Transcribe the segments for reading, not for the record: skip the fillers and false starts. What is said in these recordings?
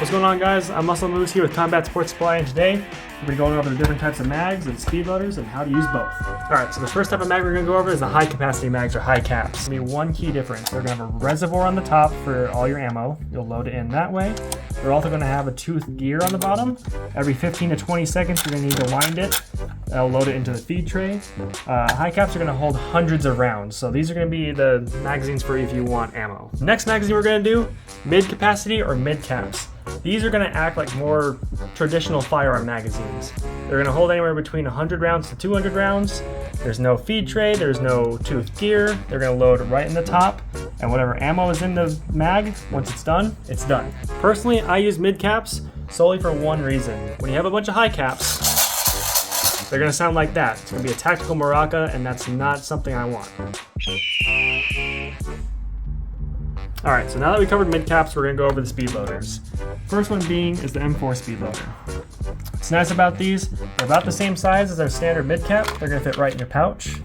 What's going on, guys? I'm Muscle Moose here with Combat Sports Supply, and today we're going to be going over the different types of mags and speed loaders and how to use both. Alright, so the first type of mag we're going to go over is the high capacity mags or high caps. There's going to be one key difference. They're going to have a reservoir on the top for all your ammo. You'll load it in that way. They're also going to have a tooth gear on the bottom. Every 15 to 20 seconds you're going to need to wind it. That'll load it into the feed tray. High caps are going to hold hundreds of rounds, so these are going to be the magazines for if you want ammo. Next magazine we're going to do, mid capacity or mid caps. These are going to act like more traditional firearm magazines. They're going to hold anywhere between 100 rounds to 200 rounds. There's no feed tray, there's no tooth gear. They're going to load right in the top, and whatever ammo is in the mag, once it's done, it's done. Personally, I use mid caps solely for one reason. When you have a bunch of high caps, they're going to sound like that. It's going to be a tactical maraca, and that's not something I want. Alright, so now that we covered mid caps, we're going to go over the speed loaders. First one being is the M4 speed loader. What's nice about these, they're about the same size as our standard mid cap. They're going to fit right in your pouch.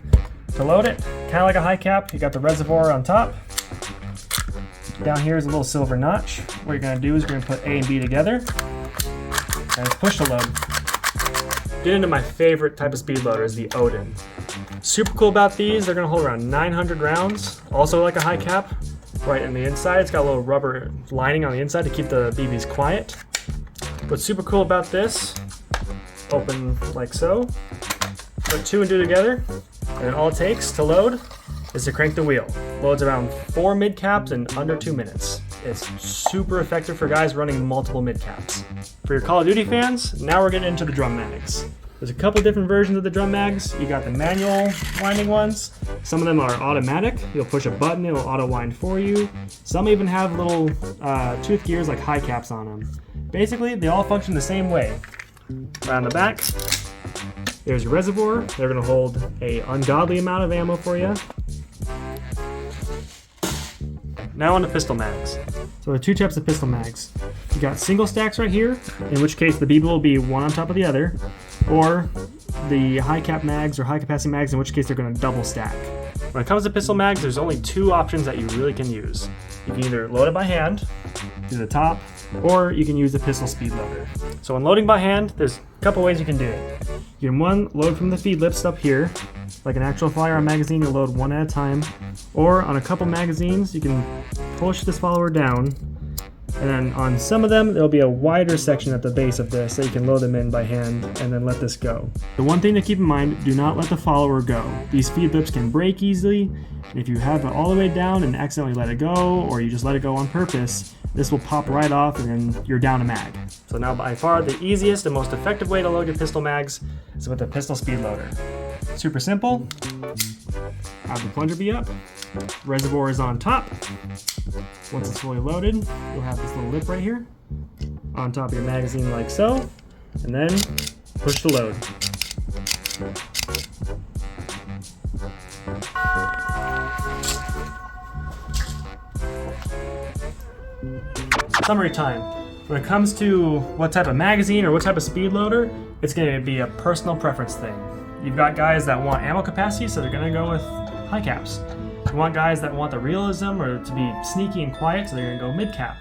To load it, kind of like a high cap, you got the reservoir on top. Down here is a little silver notch. What you're going to do is you're going to put A and B together, and it's push to load. Get into my favorite type of speed loader is the Odin. Super cool about these, they're going to hold around 900 rounds, also like a high cap. Right in the inside, it's got a little rubber lining on the inside to keep the BBs quiet. What's super cool about this, open like so, put two and two together, and then all it takes to load is to crank the wheel. Loads around 4 mid caps in under 2 minutes. It's super effective for guys running multiple mid caps. For your Call of Duty fans, now we're getting into the drum mags. There's a couple different versions of the drum mags. You got the manual winding ones. Some of them are automatic. You'll push a button, it'll auto wind for you. Some even have little tooth gears like high caps on them. Basically, they all function the same way. Around the back, there's your reservoir. They're gonna hold an ungodly amount of ammo for you. Now on to pistol mags. So there are two types of pistol mags. You got single stacks right here, in which case the BB will be one on top of the other, or the high cap mags or high capacity mags, in which case they're going to double stack. When it comes to pistol mags, there's only two options that you really can use. You can either load it by hand to the top, or you can use the pistol speed loader. So when loading by hand, there's a couple ways you can do it. You can one, load from the feed lips up here. Like an actual firearm magazine, you'll load one at a time. Or on a couple magazines, you can push this follower down, and then on some of them, there'll be a wider section at the base of this that you can load them in by hand and then let this go. The one thing to keep in mind, do not let the follower go. These feed lips can break easily, and if you have it all the way down and accidentally let it go, or you just let it go on purpose, this will pop right off and then you're down a mag. So now by far the easiest and most effective way to load your pistol mags is with the pistol speed loader. Super simple. Have the plunger be up. Reservoir is on top. Once it's fully loaded, you'll have this little lip right here on top of your magazine like so, and then push to load. Summary time. When it comes to what type of magazine or what type of speed loader, it's going to be a personal preference thing. You've got guys that want ammo capacity, so they're going to go with high caps. You want guys that want the realism or to be sneaky and quiet, so they're going to go mid cap.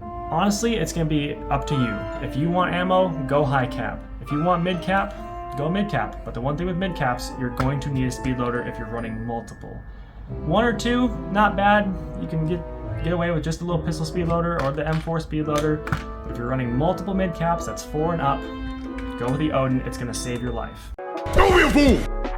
Honestly, it's going to be up to you. If you want ammo, go high cap. If you want mid cap, go mid cap. But the one thing with mid caps, you're going to need a speed loader if you're running multiple. One or two, not bad. You can get away with just a little pistol speed loader or the M4 speed loader. But if you're running multiple mid caps, that's 4 and up, go with the Odin. It's going to save your life. Don't be a fool!